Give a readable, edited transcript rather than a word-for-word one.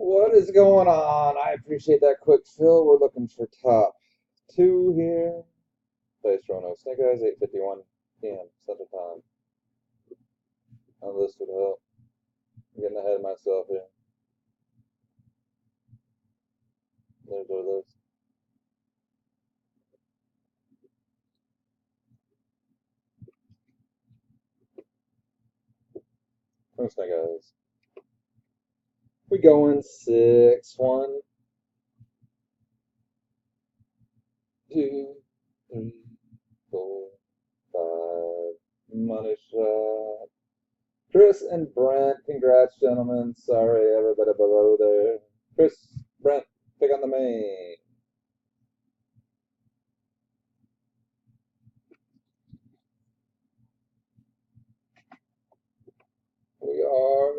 What is going on? I appreciate that quick fill. We're looking for top two here. Place Roanoke Snake Eyes, 8:51 p.m. Central Time. Unlisted help. I'm getting ahead of myself here. There's our list. Roanoke Snake Eyes. We going 6, 1, 2, 3, 4, 5. Money shot. Chris and Brent, congrats, gentlemen. Sorry, everybody below there. Chris, Brent, pick on the main. We are